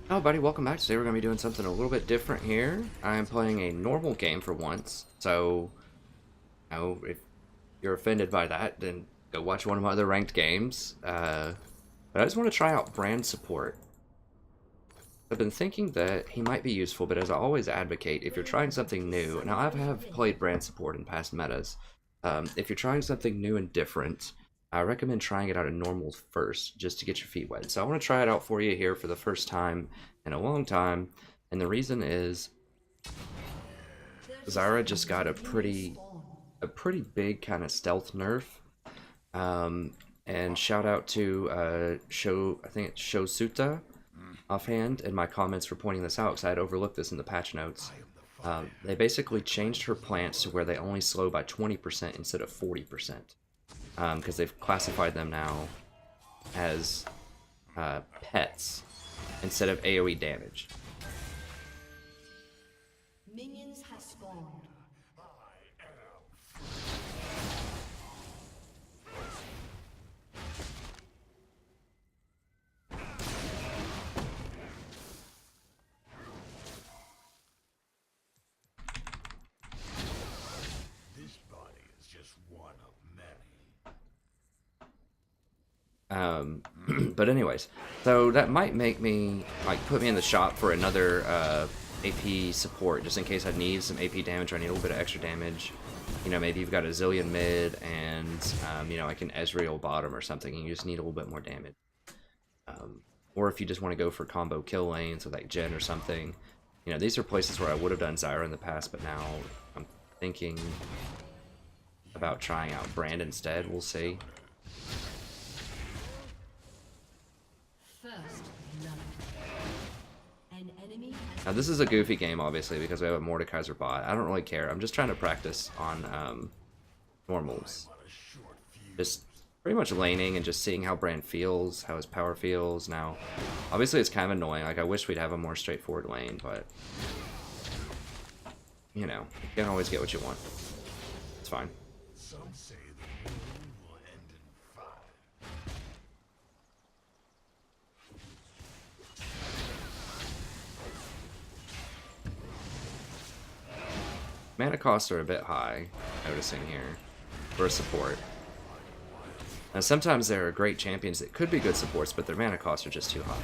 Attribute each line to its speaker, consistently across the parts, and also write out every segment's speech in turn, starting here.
Speaker 1: Oh, buddy, welcome back. Today we're going to be doing something a little bit different here. I'm playing a normal game for once, so if you're offended by that, then go watch one of my other ranked games. But I just want to try out brand support. I've been thinking that he might be useful, but as I always advocate, if you're trying something new, now I have played brand support in past metas. If you're trying something new and different, I recommend trying it out in normals first, just to get your feet wet. So I want to try it out for you here for the first time in a long time, and the reason is Zyra just got a pretty big kind of stealth nerf. And shout out to I think it's Shosuta offhand in my comments for pointing this out because I had overlooked this in the patch notes. They basically changed her plants to where they only slow by 20% instead of 40%, because they've classified them now as pets instead of AoE damage.
Speaker 2: Minions have spawned.
Speaker 3: This body is just one of many.
Speaker 1: But anyways, so that might make me, like, put me in the shop for another AP support, just in case I need some AP damage or I need a little bit of extra damage. You know, maybe you've got a Zillion mid and, you know, like an Ezreal bottom or something, and you just need a little bit more damage. Or if you just want to go for combo kill lanes with, like, Jen or something. You know, these are places where I would have done Zyra in the past, but now I'm thinking about trying out Brand instead. We'll see.
Speaker 2: First blood. An enemy has
Speaker 1: Now this is a goofy game, obviously, because we have a Mordekaiser bot. I don't really care. I'm just trying to practice on normals. Just pretty much laning and just seeing how Brand feels, how his power feels. Now, obviously it's kind of annoying. Like, I wish we'd have a more straightforward lane, but, you know, you can't always get what you want. It's fine.
Speaker 3: Some say the moon will end in fire.
Speaker 1: Mana costs are a bit high, noticing here, for a support. Now, sometimes there are great champions that could be good supports, but their mana costs are just too high.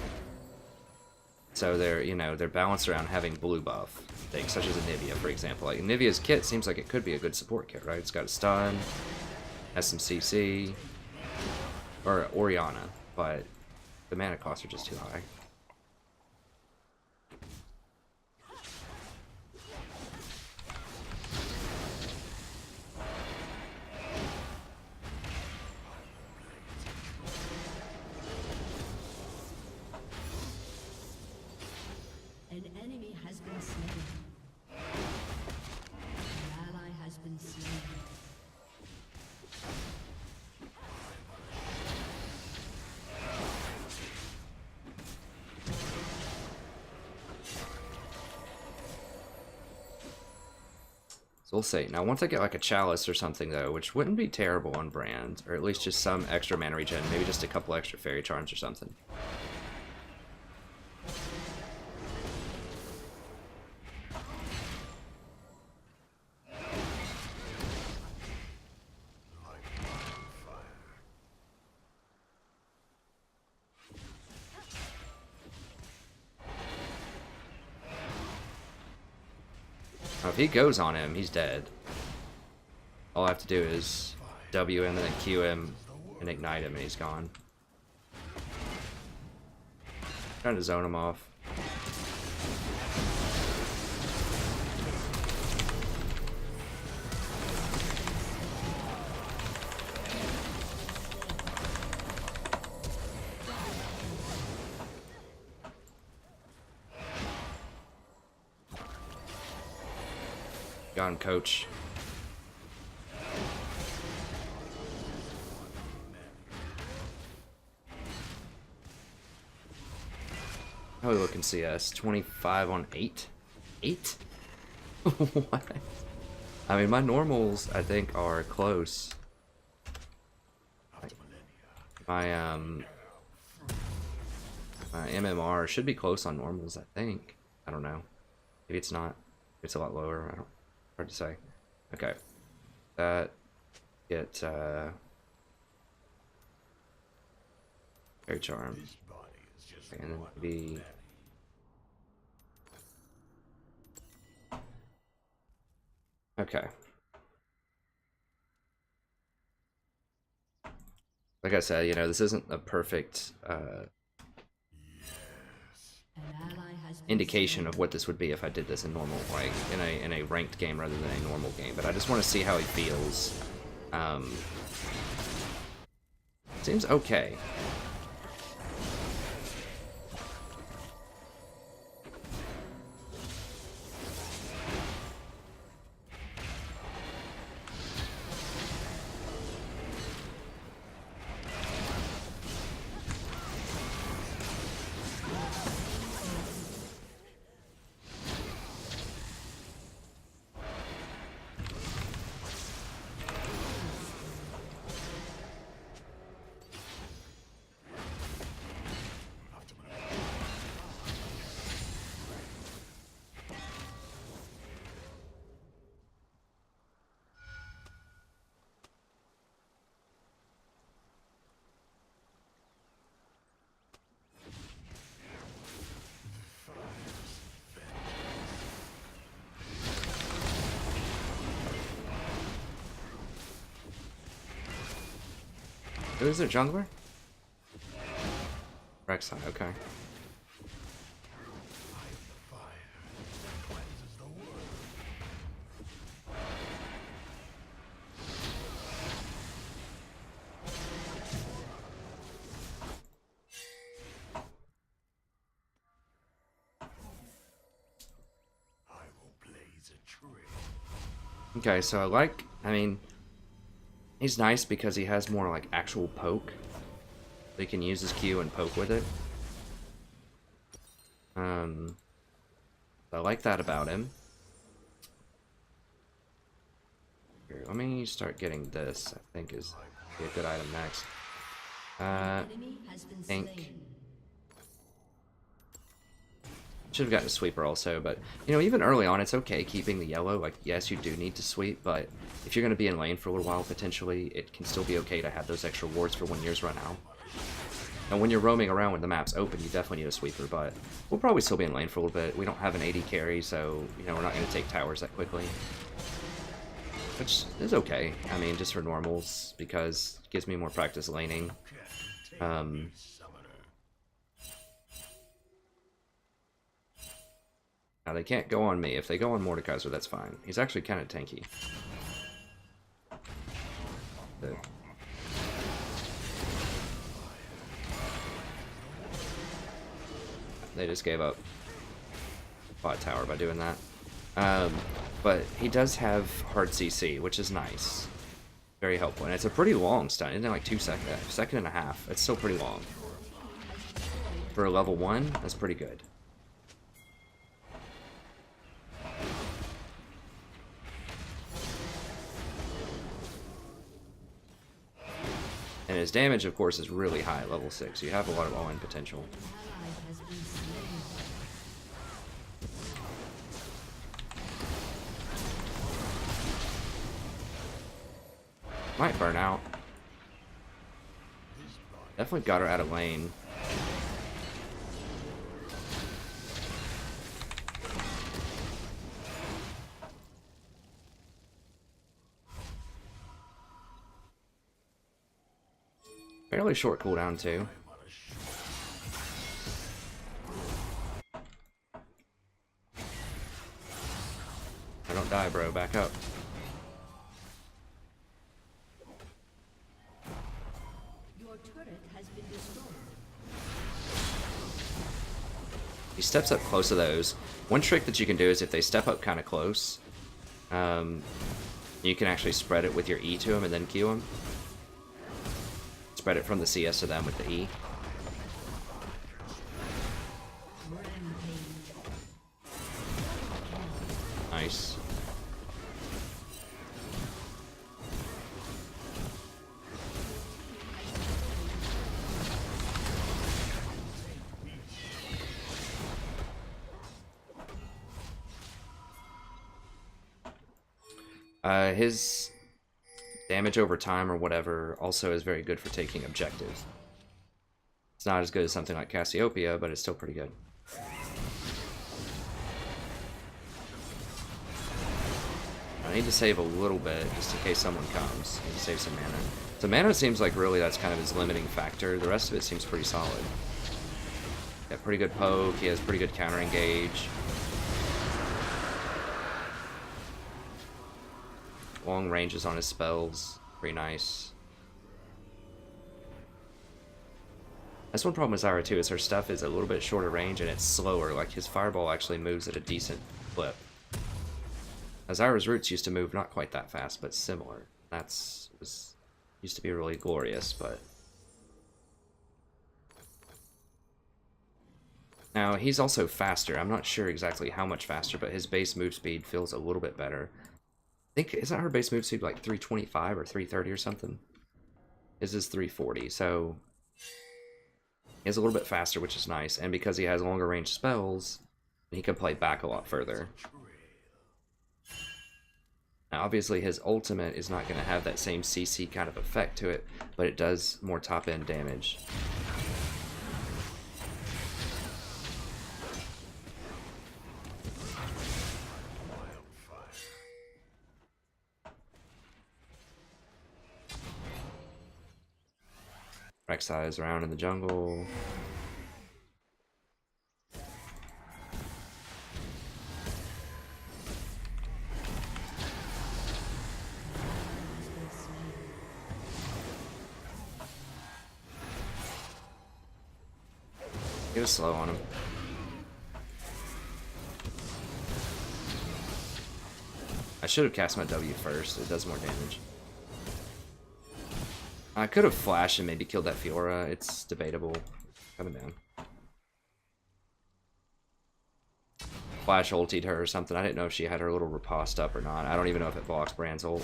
Speaker 1: So they're, you know, they're balanced around having blue buff things, such as Anivia, for example. Like, Anivia's kit seems like it could be a good support kit, right? It's got a stun, has some CC, or Oriana, but the mana costs are just too high.
Speaker 2: an enemy has been slain. An ally has been slain.
Speaker 1: So we'll see. Now, once I get like a Chalice or something, though, which wouldn't be terrible on Brand, or at least just some extra mana regen, maybe just a couple extra Fairy Charms or something. Now, if he goes on him, he's dead. All I have to do is W him and then Q him and ignite him and he's gone. Trying to zone him off. Got him, coach. How are we looking CS? 25 on 8? 8? What? I mean, my normals, I think, are close. Like, my, MMR should be close on normals, I think. I don't know. Maybe it's not. It's a lot lower. I don't. Hard to say. Okay. That get very charm.
Speaker 3: This body is just
Speaker 1: And then
Speaker 3: one of
Speaker 1: maybe
Speaker 3: many.
Speaker 1: okay. Like I said, you know, this isn't a perfect
Speaker 2: An ally has been
Speaker 1: indication
Speaker 2: slain.
Speaker 1: of what this would be if I did this in normal, like in a ranked game rather than a normal game. But I just want to see how he feels. Seems okay. Who is it, jungler? Rek'Sai, okay.
Speaker 3: Fire cleanses the world. I will blaze a trail.
Speaker 1: Okay, so I mean, he's nice because he has more like actual poke. He can use his Q and poke with it. I like that about him. Here, let me start getting this. I think is be a good item next.
Speaker 2: Enemy has been
Speaker 1: think-
Speaker 2: slain.
Speaker 1: Should have gotten a sweeper also, but you know, even early on, it's okay keeping the yellow. Like, yes, you do need to sweep, but if you're going to be in lane for a little while, potentially, it can still be okay to have those extra wards for when yours run out. And when you're roaming around when the map's open, you definitely need a sweeper, but we'll probably still be in lane for a little bit. We don't have an AD carry, so, you know, we're not going to take towers that quickly. Which is okay, I mean, just for normals, because it gives me more practice laning.
Speaker 3: Summoner.
Speaker 1: Now, they can't go on me. If they go on Mordekaiser, that's fine. He's actually kind of tanky. The- They just gave up bot tower by doing that. But he does have hard CC, which is nice. Very helpful. And it's a pretty long stun. Isn't it like 2 seconds? Second and a half. It's still pretty long. For a level 1, that's pretty good. And his damage, of course, is really high at level 6. You have a lot of all-in potential.
Speaker 2: Ally has been slain.
Speaker 1: Might burn out. Definitely got her out of lane. Fairly short cooldown too. I don't die, bro. Back up.
Speaker 2: Your turret has been destroyed.
Speaker 1: He steps up close to those. One trick that you can do is if they step up kind of close, you can actually spread it with your E to him and then Q him. Spread it from the CS to them with the E.
Speaker 2: Rampage.
Speaker 1: Nice. His damage over time or whatever also is very good for taking objectives. It's not as good as something like Cassiopeia, but it's still pretty good. I need to save a little bit just in case someone comes. I need to save some mana. So mana seems like really that's kind of his limiting factor. The rest of it seems pretty solid. Got pretty good poke. He has pretty good counter engage. Long ranges on his spells. Pretty nice. That's one problem with Zyra too, is her stuff is a little bit shorter range and it's slower. Like his fireball actually moves at a decent clip. Zyra's roots used to move not quite that fast, but similar. Used to be really glorious, but now he's also faster. I'm not sure exactly how much faster, but his base move speed feels a little bit better. I think isn't her base move speed like 325 or 330 or something? His is 340, so he's a little bit faster, which is nice. And because he has longer range spells, he can play back a lot further. Now, obviously, his ultimate is not going to have that same CC kind of effect to it, but it does more top-end damage. Rek'Sai is around in the jungle. He was slow on him. I should have cast my W first. It does more damage. I could have flashed and maybe killed that Fiora. It's debatable. Coming down. Flash ultied her or something. I didn't know if she had her little riposte up or not. I don't even know if it blocks Brand's ult.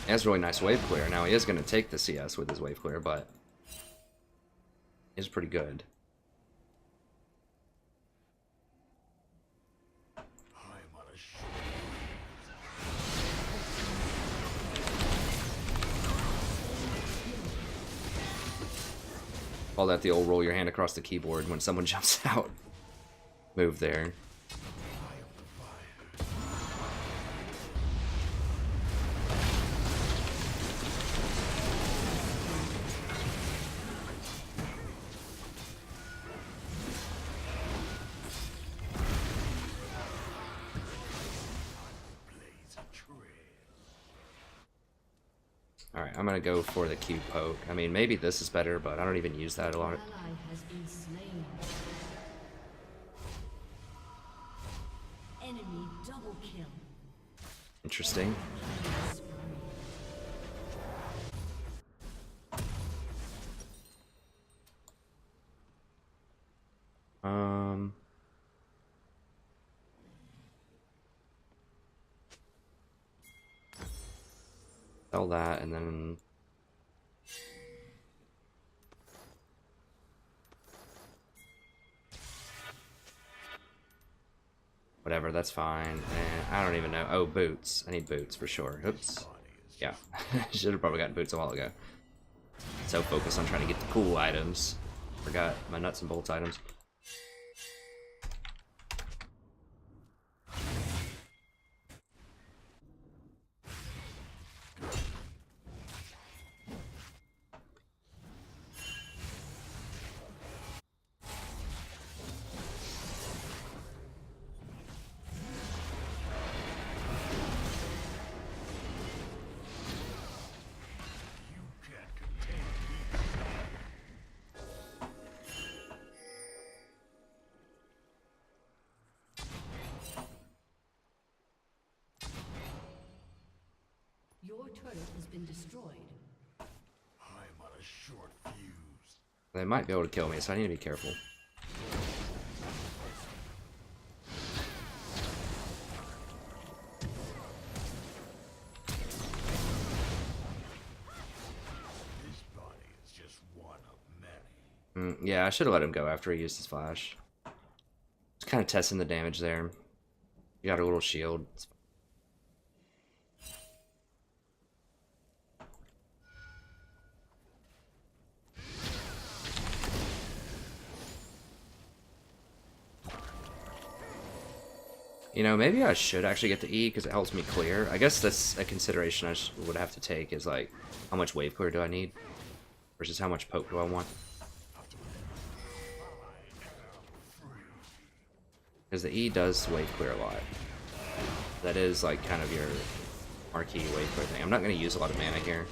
Speaker 1: He has really nice wave clear. Now he is going to take the CS with his wave clear, but it's pretty good. Call that the old roll your hand across the keyboard when someone jumps out. Move there. Alright, I'm gonna go for the Q poke. I mean, maybe this is better, but I don't even use that a lot.
Speaker 2: Enemy double kill.
Speaker 1: Interesting. Sell that and then whatever, that's fine. And I don't even know. Oh, boots. I need boots for sure. Oops. Yeah. Should have probably gotten boots a while ago. So focused on trying to get the cool items. Forgot my nuts and bolts items.
Speaker 2: Your turret has been destroyed.
Speaker 3: I'm on a short fuse.
Speaker 1: They might be able to kill me, so I need to be careful. Yeah, I should have let him go after he used his flash. Just kind of testing the damage there. You got a little shield. You know, maybe I should actually get the E because it helps me clear. I guess that's a consideration I would have to take is like, how much wave clear do I need? Versus how much poke do I want? Because the E does wave clear a lot. That is like kind of your marquee wave clear thing. I'm not going to use a lot of mana here.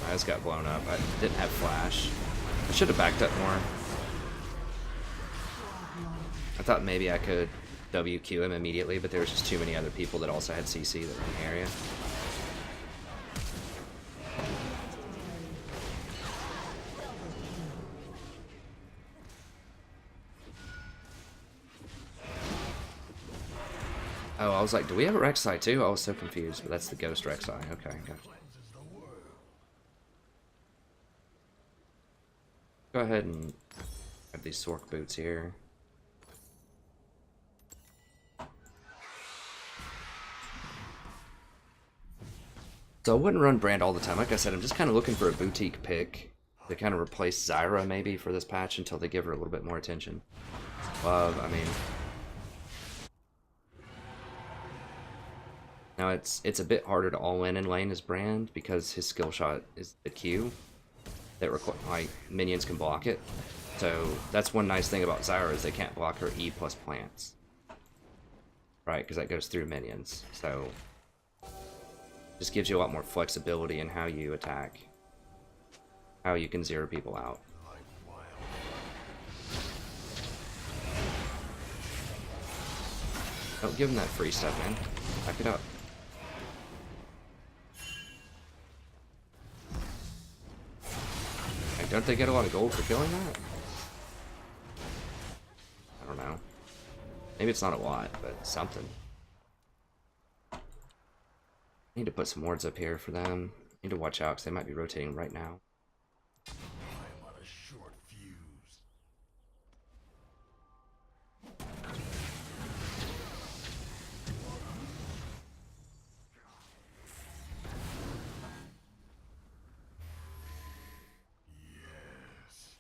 Speaker 1: I just got blown up. I didn't have flash. I should have backed up more. I thought maybe I could WQ him immediately, but there was just too many other people that also had CC that were in the area. Oh, I was like, do we have a Rek'Sai too? I was so confused, but that's the Ghost Rek'Sai. Okay, gotcha. Go ahead and have these Sork boots here. So I wouldn't run Brand all the time. Like I said, I'm just kind of looking for a boutique pick to kind of replace Zyra maybe for this patch until they give her a little bit more attention. I mean... Now it's a bit harder to all-in lane as Brand because his skill shot is the Q that like minions can block it. So that's one nice thing about Zyra is they can't block her E plus plants. Right, because that goes through minions. So just gives you a lot more flexibility in how you attack. How you can zero people out. Don't give him that free stuff, man. Back it up. Like, don't they get a lot of gold for killing that? I don't know. Maybe it's not a lot, but something. Need to put some wards up here for them. Need to watch out because they might be rotating right now.
Speaker 3: I'm on a short fuse. Yes.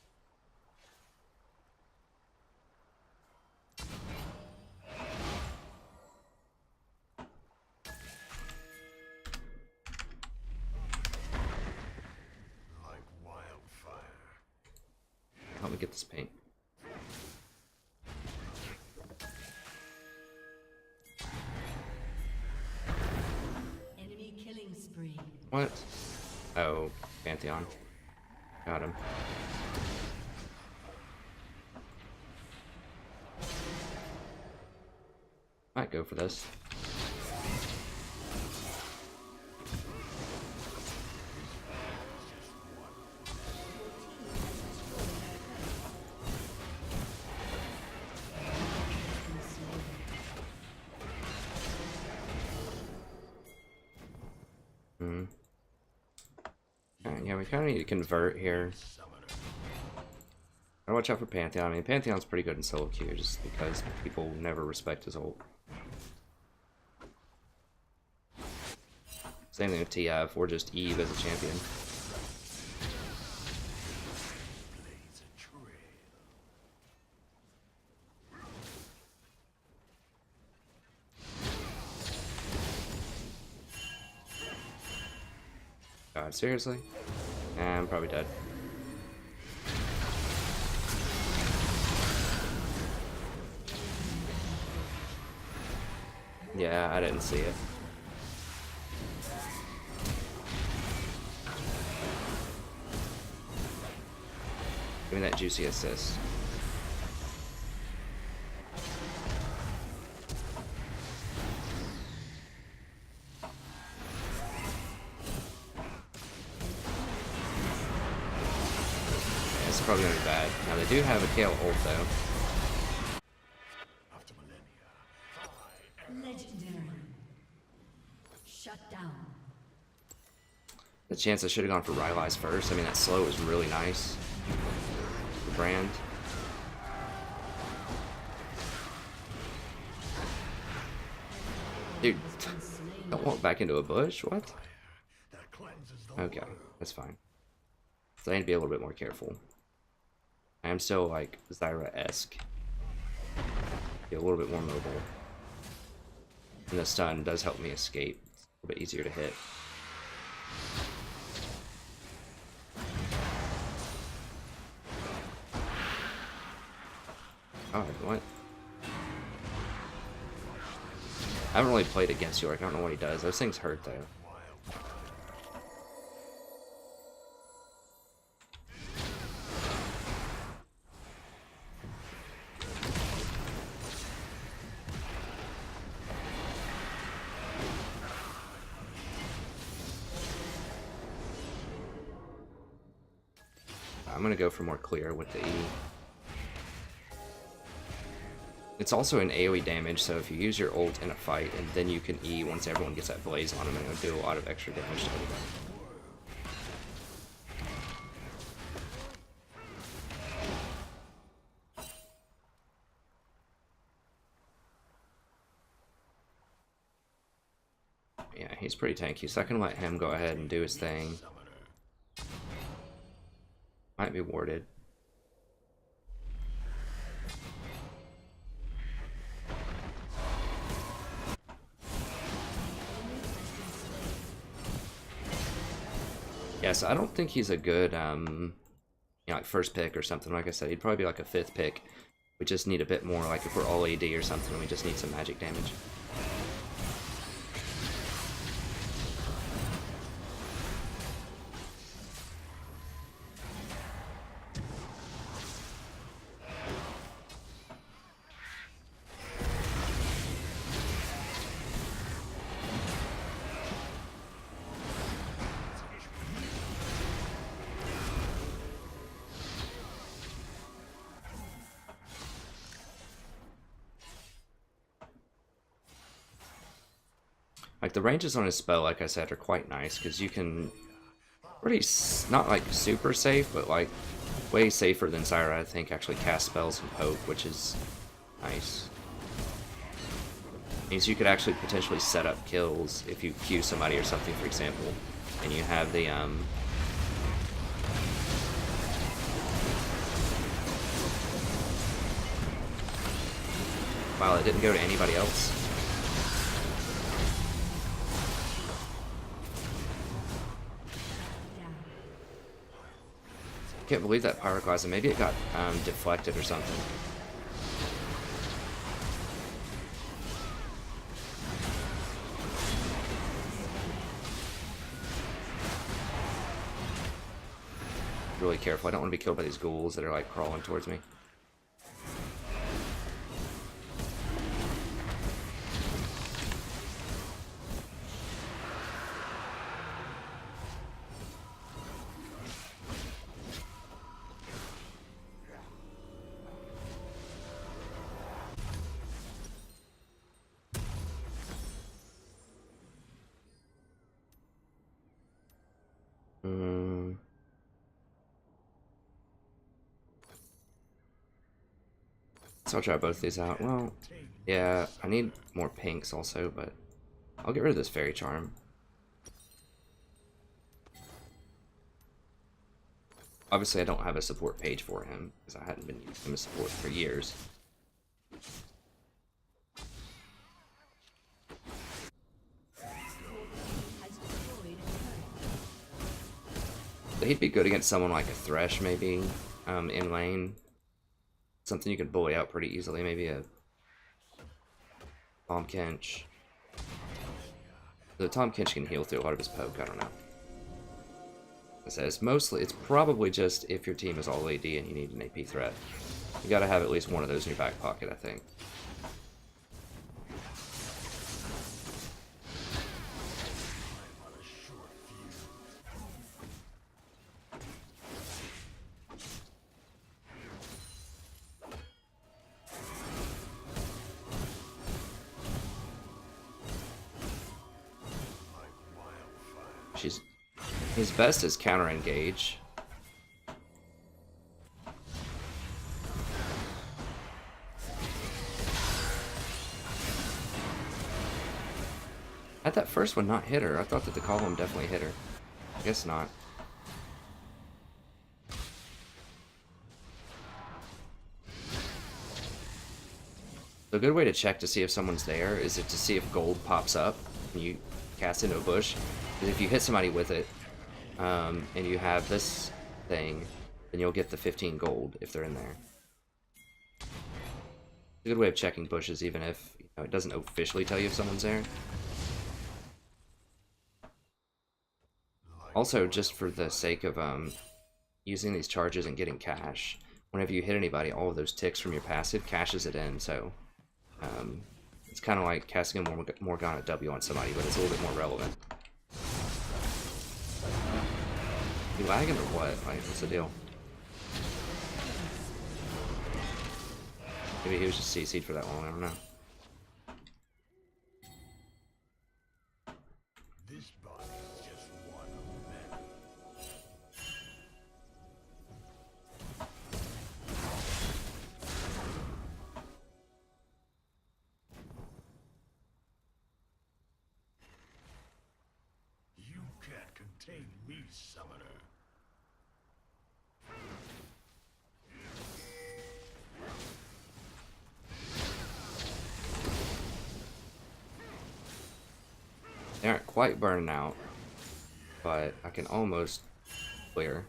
Speaker 3: Like wildfire.
Speaker 1: Help me get this paint.
Speaker 2: Enemy killing spree.
Speaker 1: What? Oh, Pantheon. Got him. Might go for this. Yeah, we kind of need to convert here. Gotta watch out for Pantheon. I mean, Pantheon's pretty good in solo queue just because people never respect his ult. Same thing with TF, or just Eve as a champion.
Speaker 3: Blaze a trail.
Speaker 1: God, seriously? Nah, I'm probably dead. Yeah, I didn't see it. Give me that juicy assist. It's probably gonna be bad. Now they do have a Kale ult though.
Speaker 2: Legendary. Shut down.
Speaker 1: The chance I should have gone for Rylai's first. I mean, that slow is really nice. The brand. Dude, don't walk back into a bush? What?
Speaker 3: That cleanses the
Speaker 1: Okay,
Speaker 3: world.
Speaker 1: that's fine. So I need to be a little bit more careful. I am still like Zyra-esque. Be a little bit more mobile. And the stun does help me escape. It's a little bit easier to hit. Oh, what? I haven't really played against York. I don't know what he does. Those things hurt though. I'm gonna go for more clear with the E. It's also an AoE damage, so if you use your ult in a fight, and then you can E once everyone gets that blaze on them, and it'll do a lot of extra damage to everybody. Yeah, he's pretty tanky, so I can let him go ahead and do his thing. Might be warded. Yeah, so I don't think he's a good, you know, like first pick or something. Like I said, he'd probably be like a 5th pick. We just need a bit more, like if we're all AD or something, we just need some magic damage. Like the ranges on his spell, like I said, are quite nice because you can not like super safe, but like way safer than Zyra, I think, actually cast spells and poke, which is nice. Means you could actually potentially set up kills if you Q somebody or something, for example, and you have the wow, it didn't go to anybody else. I can't believe that pyroclasm. Maybe it got deflected or something. Really careful. I don't want to be killed by these ghouls that are like crawling towards me. So I'll try both these out. Well, yeah, I need more pinks also, but I'll get rid of this fairy charm. Obviously, I don't have a support page for him because I hadn't been using him as support for years. But he'd be good against someone like a Thresh, maybe, in lane. Something you could bully out pretty easily, maybe a Tom Kench. The Tom Kench can heal through a lot of his poke, I don't know. It says mostly, it's probably just if your team is all AD and you need an AP threat. You gotta have at least one of those in your back pocket, I think. His best is counter engage. Had that first one not hit her? I thought that the column definitely hit her. I guess not. A good way to check to see if someone's there is to see if gold pops up and you cast into a bush. Because if you hit somebody with it, and you have this thing, then you'll get the 15 gold if they're in there. It's a good way of checking bushes, even if it doesn't officially tell you if someone's there. Also, just for the sake of using these charges and getting cash, whenever you hit anybody, all of those ticks from your passive cashes it in, so it's kind of like casting a Morgana W on somebody, but it's a little bit more relevant. You lagging or what? Like, what's the deal? Maybe he was just CC'd for that long, I don't know.
Speaker 3: This body is just one of many. You can't contain me, summoner.
Speaker 1: They aren't quite burning out, but I can almost clear.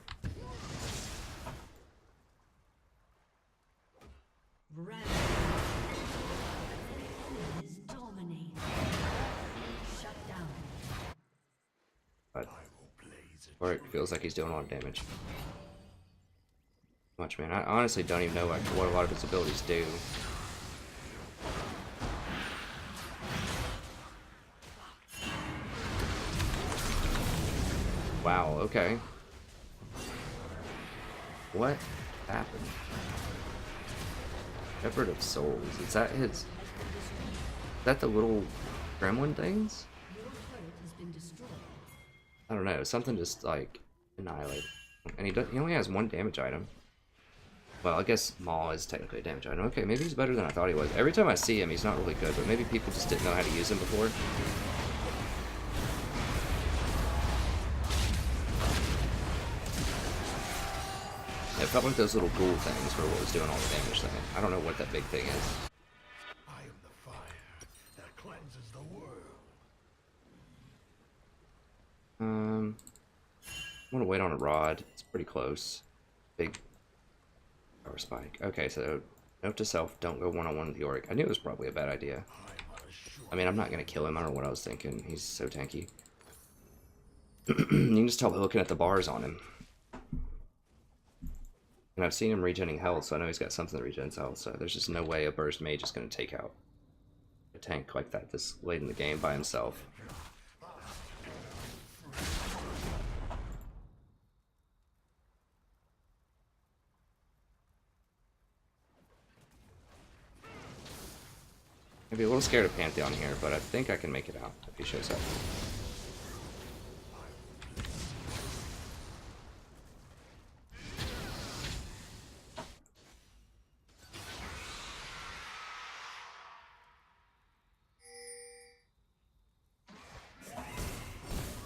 Speaker 2: Rampage. Enemies dominate. Shut down.
Speaker 1: But
Speaker 3: I will blaze it.
Speaker 1: or it feels like he's doing a lot of damage. Much, man. I honestly don't even know like what a lot of his abilities do. Wow, okay. What happened? Shepherd of Souls. Is that his... Is that the little gremlin things?
Speaker 2: Your turret has been destroyed.
Speaker 1: I don't know. Something just, like, annihilated. And he only has one damage item. Well, I guess Maul is technically a damage item. Okay, maybe he's better than I thought he was. Every time I see him, he's not really good, but maybe people just didn't know how to use him before. It felt like those little ghoul things were what was doing all the damage thing. I don't know what that big thing is.
Speaker 3: I am the fire that cleanses the world.
Speaker 1: I'm gonna wait on a rod. It's pretty close. Big power spike. Okay, so note to self, don't go one-on-one with Yorick. I knew it was probably a bad idea. I mean, I'm not gonna kill him. I don't know what I was thinking. He's so tanky. You can just tell by looking at the bars on him. And I've seen him regenerating health, so I know he's got something that regens health, so there's just no way a burst mage is going to take out a tank like that this late in the game by himself. I'd be a little scared of Pantheon here, but I think I can make it out if he shows up.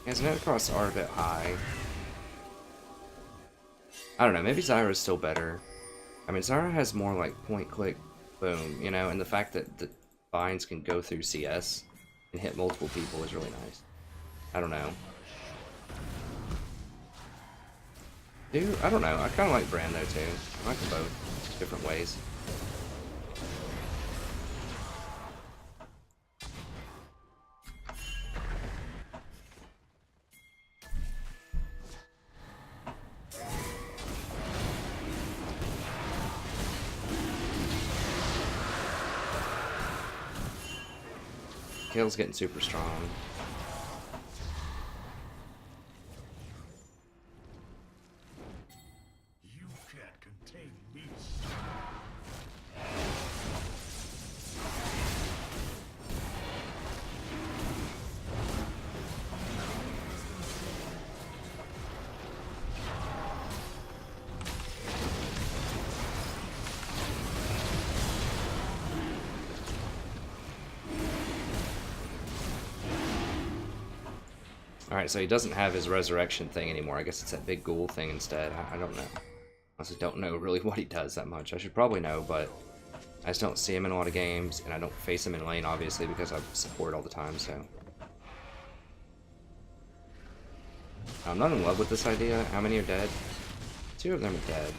Speaker 1: His net costs are a bit high. I don't know, maybe Zyra's still better. I mean, Zyra has more like point click, boom, you know, and the fact that the binds can go through CS and hit multiple people is really nice. I don't know. Dude, I don't know. I kind of like Brand though too. I like them both, different ways. Kale's getting super strong.
Speaker 3: You can't contain me.
Speaker 1: Alright, so he doesn't have his resurrection thing anymore. I guess it's that big ghoul thing instead. I don't know. I honestly don't know really what he does that much. I should probably know, but I just don't see him in a lot of games, and I don't face him in lane, obviously, because I support all the time, so. I'm not in love with this idea. How many are dead? 2 of them are dead.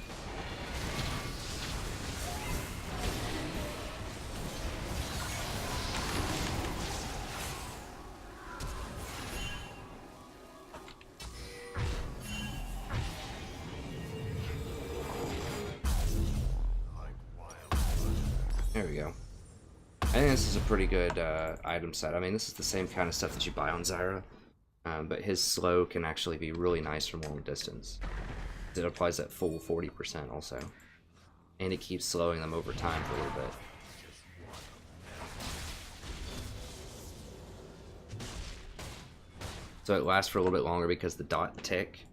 Speaker 1: There we go. I think this is a pretty good item set. I mean, this is the same kind of stuff that you buy on Zyra, but his slow can actually be really nice from long distance. It applies that full 40% also, and it keeps slowing them over time for a little bit. So it lasts for a little bit longer because the dot tick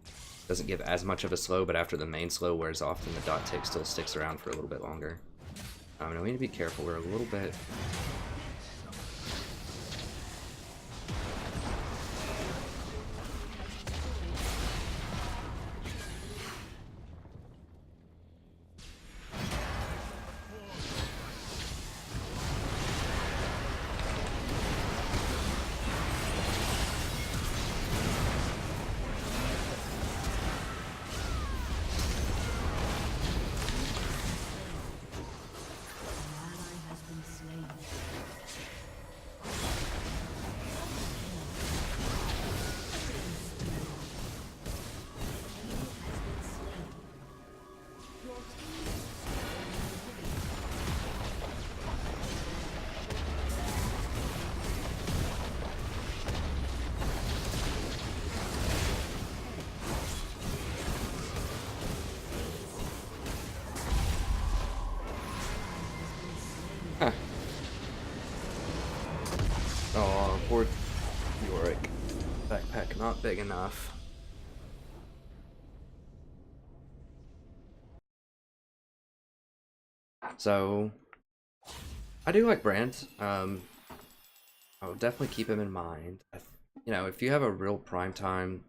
Speaker 1: doesn't give as much of a slow, but after the main slow wears off, then the dot tick still sticks around for a little bit longer. And we need to be careful. We're a little bit... Huh. Oh, poor Yorick. Backpack not big enough. So, I do like Brand. I will definitely keep him in mind. You know, if you have a real primetime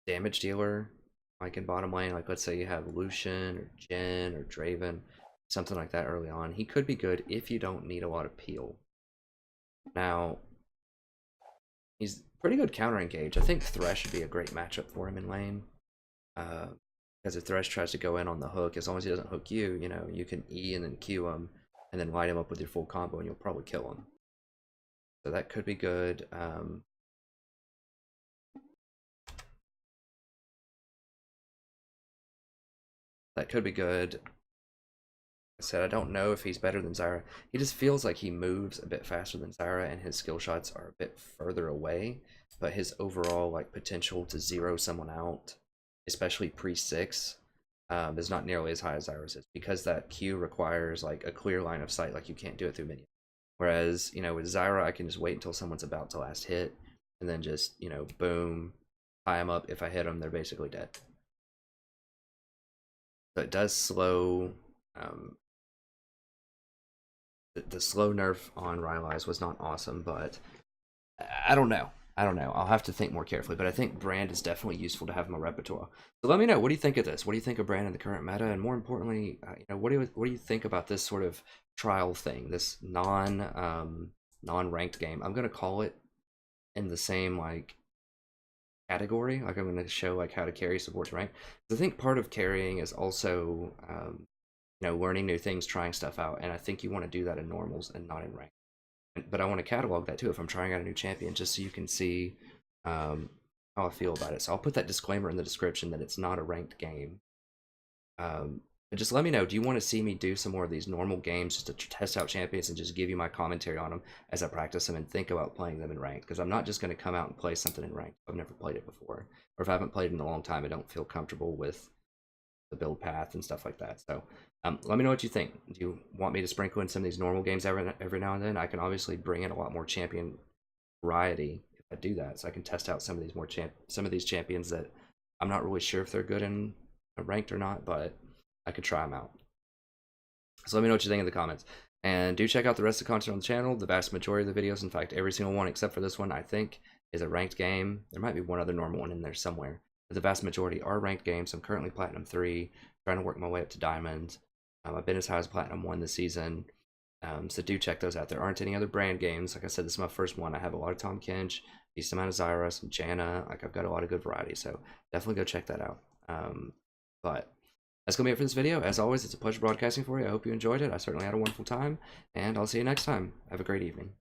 Speaker 1: damage dealer, like in bottom lane, like let's say you have Lucian or Jhin or Draven, something like that early on, he could be good if you don't need a lot of peel. Now, he's pretty good counter engage. I think Thresh would be a great matchup for him in lane. Because if Thresh tries to go in on the hook, as long as he doesn't hook you, you know, you can E and then Q him, and then light him up with your full combo, and you'll probably kill him. So that could be good. That could be good. I said I don't know if he's better than Zyra. He just feels like he moves a bit faster than Zyra, and his skill shots are a bit further away. But his overall like potential to zero someone out, especially pre-6, is not nearly as high as Zyra's is, because that Q requires like a clear line of sight. Like you can't do it through minions. Whereas, you know, with Zyra, I can just wait until someone's about to last hit, and then just, you know, boom, tie them up. If I hit them, they're basically dead. So it does slow. The slow nerf on Rylai's was not awesome, but I don't know. I don't know. I'll have to think more carefully, but I think Brand is definitely useful to have in my repertoire. So let me know, what do you think of this? What do you think of Brand in the current meta? And more importantly, you know, what do you think about this sort of trial thing, this non-ranked game? I'm gonna call it in the same like category. Like I'm gonna show like how to carry supports rank. I think part of carrying is also you know, learning new things, trying stuff out, and I think you want to do that in normals and not in rank. But I want to catalog that too if I'm trying out a new champion, just so you can see how I feel about it. So I'll put that disclaimer in the description that it's not a ranked game. But just let me know, do you want to see me do some more of these normal games just to test out champions and just give you my commentary on them as I practice them and think about playing them in ranked? Because I'm not just going to come out and play something in ranked. I've never played it before. Or if I haven't played it in a long time, I don't feel comfortable with the build path and stuff like that. So let me know what you think. Do you want me to sprinkle in some of these normal games every now and then? I can obviously bring in a lot more champion variety if I do that, so I can test out some of these champions that I'm not really sure if they're good in ranked or not, but I could try them out. So let me know what you think in the comments, and do check out the rest of the content on the channel. The vast majority of the videos, in fact every single one except for this one, I think, is a ranked game. There might be one other normal one in there somewhere, but the vast majority are ranked games. I'm currently Platinum 3, trying to work my way up to Diamond. I've been as high as Platinum 1 this season, so do check those out. There aren't any other brand games. Like I said, this is my first one. I have a lot of Tom Kench, decent amount of Zyra, some Janna. Like, I've got a lot of good variety, so definitely go check that out. But that's going to be it for this video. As always, it's a pleasure broadcasting for you. I hope you enjoyed it. I certainly had a wonderful time, and I'll see you next time. Have a great evening.